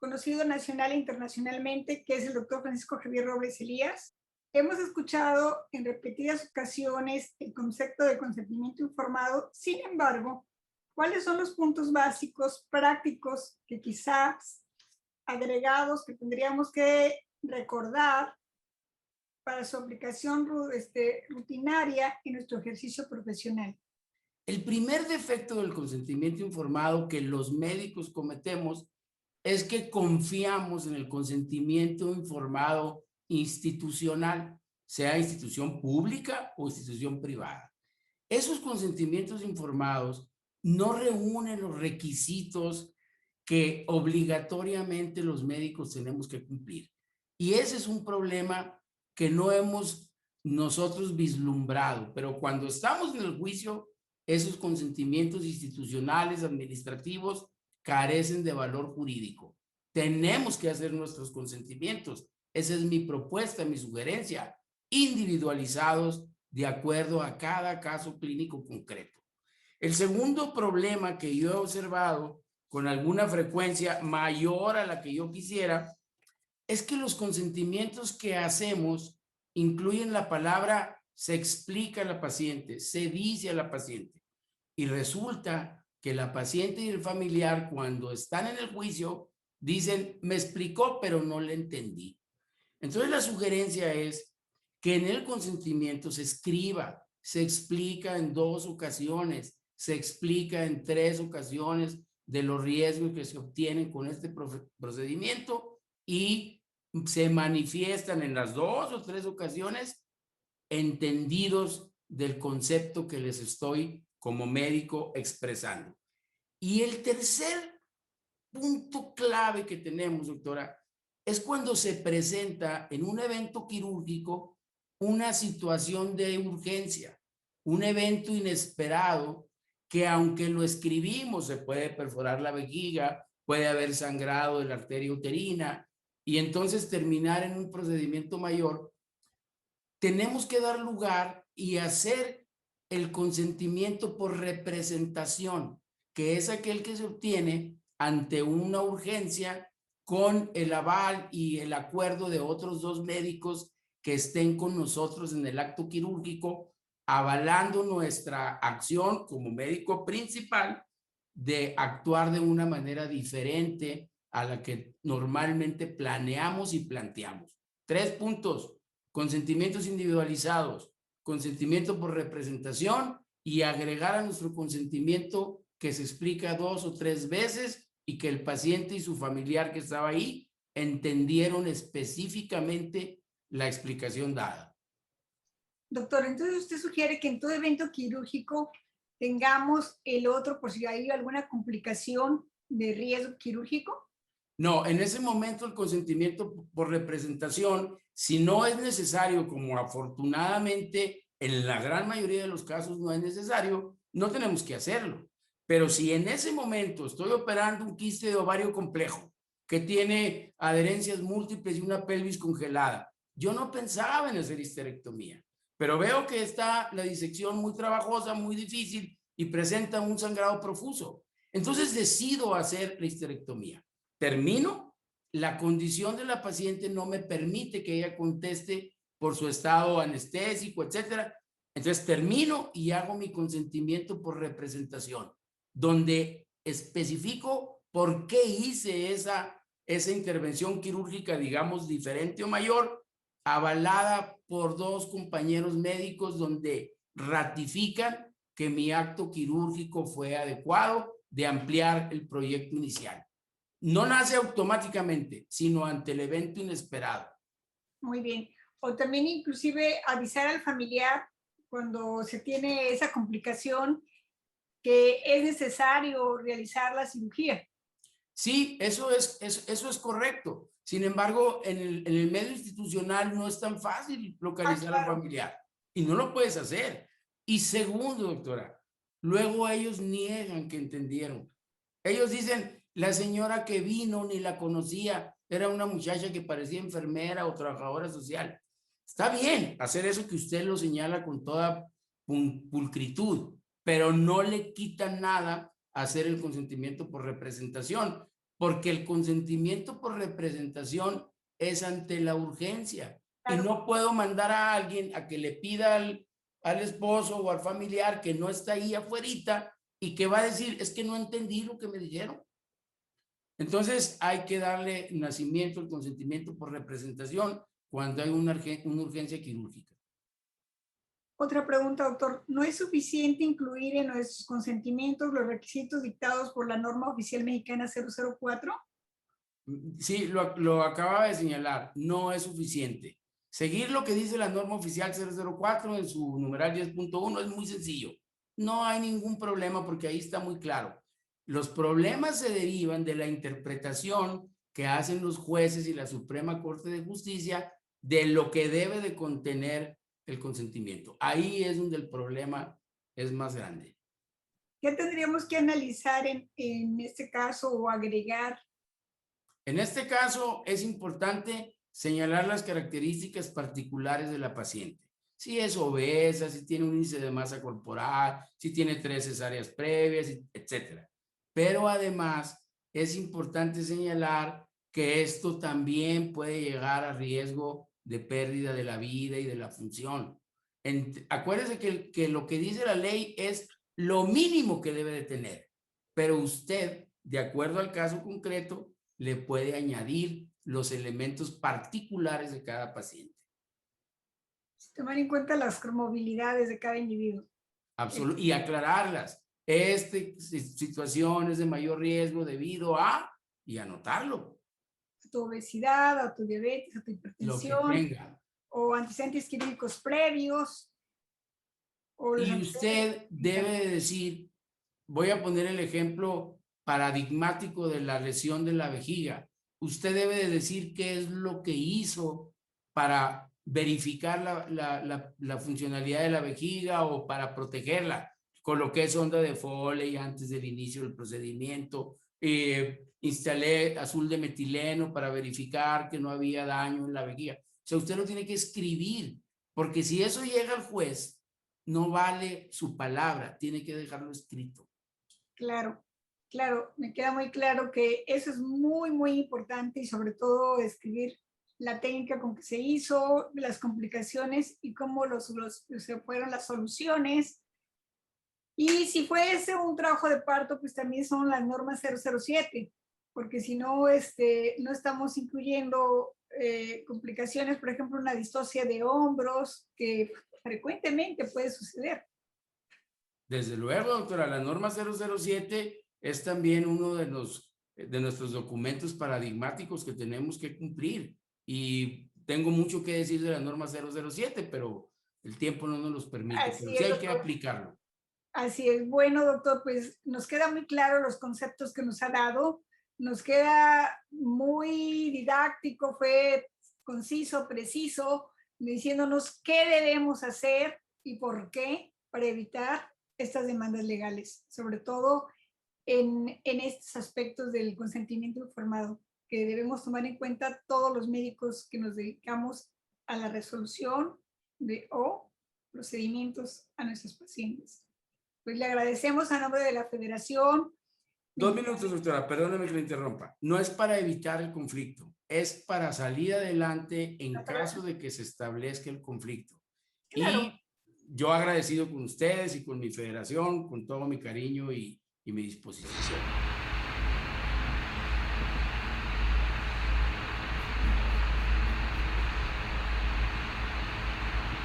conocido nacional e internacionalmente, que es el doctor Francisco Javier Robles Elías. Hemos escuchado en repetidas ocasiones el concepto de consentimiento informado. Sin embargo, ¿cuáles son los puntos básicos, prácticos, que quizás agregados que tendríamos que recordar para su aplicación rutinaria en nuestro ejercicio profesional? El primer defecto del consentimiento informado que los médicos cometemos es que confiamos en el consentimiento informado institucional, sea institución pública o institución privada. Esos consentimientos informados no reúnen los requisitos que obligatoriamente los médicos tenemos que cumplir. Y ese es un problema que no hemos nosotros vislumbrado, pero cuando estamos en el juicio, esos consentimientos institucionales, administrativos, carecen de valor jurídico. Tenemos que hacer nuestros consentimientos. Esa es mi propuesta, mi sugerencia, individualizados de acuerdo a cada caso clínico concreto. El segundo problema que yo he observado con alguna frecuencia mayor a la que yo quisiera es que los consentimientos que hacemos incluyen la palabra se explica a la paciente, se dice a la paciente. Y resulta que la paciente y el familiar, cuando están en el juicio, dicen, me explicó, pero no le entendí. Entonces la sugerencia es que en el consentimiento se escriba, se explica en 2 ocasiones, se explica en 3 ocasiones de los riesgos que se obtienen con este procedimiento y se manifiestan en las 2 o 3 ocasiones entendidos del concepto que les estoy como médico expresando. Y el tercer punto clave que tenemos, doctora, es cuando se presenta en un evento quirúrgico una situación de urgencia, un evento inesperado que aunque lo escribimos, se puede perforar la vejiga, puede haber sangrado de la arteria uterina y entonces terminar en un procedimiento mayor, tenemos que dar lugar y hacer el consentimiento por representación, que es aquel que se obtiene ante una urgencia con el aval y el acuerdo de otros 2 médicos que estén con nosotros en el acto quirúrgico, avalando nuestra acción como médico principal de actuar de una manera diferente a la que normalmente planeamos y planteamos. 3 puntos: consentimientos individualizados, consentimiento por representación y agregar a nuestro consentimiento que se explica 2 o 3 veces y que el paciente y su familiar que estaba ahí entendieron específicamente la explicación dada. Doctor, entonces usted sugiere que en todo evento quirúrgico tengamos el otro por si hay alguna complicación de riesgo quirúrgico. No, en ese momento el consentimiento por representación, si no es necesario, como afortunadamente en la gran mayoría de los casos no es necesario, no tenemos que hacerlo. Pero si en ese momento estoy operando un quiste de ovario complejo que tiene adherencias múltiples y una pelvis congelada, yo no pensaba en hacer histerectomía, pero veo que está la disección muy trabajosa, muy difícil y presenta un sangrado profuso. Entonces decido hacer la histerectomía. Termino, la condición de la paciente no me permite que ella conteste por su estado anestésico, etcétera. Entonces termino y hago mi consentimiento por representación, donde especifico por qué hice esa intervención quirúrgica, digamos, diferente o mayor, avalada por 2 compañeros médicos donde ratifican que mi acto quirúrgico fue adecuado de ampliar el proyecto inicial. No nace automáticamente, sino ante el evento inesperado. Muy bien. O también inclusive avisar al familiar cuando se tiene esa complicación que es necesario realizar la cirugía. Sí, eso es correcto. Sin embargo, en el medio institucional no es tan fácil localizar al familiar y no lo puedes hacer. Y segundo, doctora, luego ellos niegan que entendieron. Ellos dicen, la señora que vino ni la conocía, era una muchacha que parecía enfermera o trabajadora social. Está bien hacer eso que usted lo señala con toda pulcritud, pero no le quita nada hacer el consentimiento por representación, porque el consentimiento por representación es ante la urgencia. Claro. Y no puedo mandar a alguien a que le pida al esposo o al familiar que no está ahí afuerita y que va a decir, es que no entendí lo que me dijeron. Entonces hay que darle nacimiento al consentimiento por representación cuando hay una urgencia quirúrgica. Otra pregunta, doctor. ¿No es suficiente incluir en nuestros consentimientos los requisitos dictados por la norma oficial mexicana 004? Sí, lo acababa de señalar, no es suficiente. Seguir lo que dice la norma oficial 004 en su numeral 10.1 es muy sencillo. No hay ningún problema porque ahí está muy claro. Los problemas se derivan de la interpretación que hacen los jueces y la Suprema Corte de Justicia de lo que debe de contener el consentimiento. Ahí es donde el problema es más grande. ¿Qué tendríamos que analizar en este caso o agregar? En este caso es importante señalar las características particulares de la paciente. Si es obesa, si tiene un índice de masa corporal, si tiene 3 cesáreas previas, etc. Pero además es importante señalar que esto también puede llegar a riesgo de pérdida de la vida y de la función. Acuérdense que lo que dice la ley es lo mínimo que debe de tener, pero usted, de acuerdo al caso concreto, le puede añadir los elementos particulares de cada paciente. Tomar en cuenta las comorbilidades de cada individuo. Y aclararlas. Situaciones de mayor riesgo debido a, y anotarlo. A tu obesidad, a tu diabetes, a tu hipertensión. Lo que tenga. O antecedentes quirúrgicos previos. Y usted debe de decir, voy a poner el ejemplo paradigmático de la lesión de la vejiga. Usted debe de decir qué es lo que hizo para verificar la funcionalidad de la vejiga o para protegerla. Coloqué sonda de Foley antes del inicio del procedimiento. Instalé azul de metileno para verificar que no había daño en la vejiga. O sea, usted lo tiene que escribir, porque si eso llega al juez, no vale su palabra, tiene que dejarlo escrito. Claro, claro, me queda muy claro que eso es muy, muy importante y sobre todo escribir la técnica con que se hizo, las complicaciones y cómo se fueron las soluciones. Y si fuese un trabajo de parto, pues también son las normas 007, porque si no, no estamos incluyendo complicaciones, por ejemplo, una distocia de hombros, que frecuentemente puede suceder. Desde luego, doctora, la norma 007 es también uno de nuestros documentos paradigmáticos que tenemos que cumplir. Y tengo mucho que decir de la norma 007, pero el tiempo no nos los permite. Así pero sí es, hay que aplicarlo. Así es. Bueno, doctor, pues nos queda muy claro los conceptos que nos ha dado. Nos queda muy didáctico, fue conciso, preciso, diciéndonos qué debemos hacer y por qué para evitar estas demandas legales, sobre todo en estos aspectos del consentimiento informado, que debemos tomar en cuenta todos los médicos que nos dedicamos a la resolución o procedimientos a nuestros pacientes. Pues le agradecemos a nombre de la Federación. 2 minutos, doctora, perdóneme que le interrumpa. No es para evitar el conflicto, es para salir adelante en caso de que se establezca el conflicto. Claro. Y yo agradecido con ustedes y con mi federación, con todo mi cariño y mi disposición.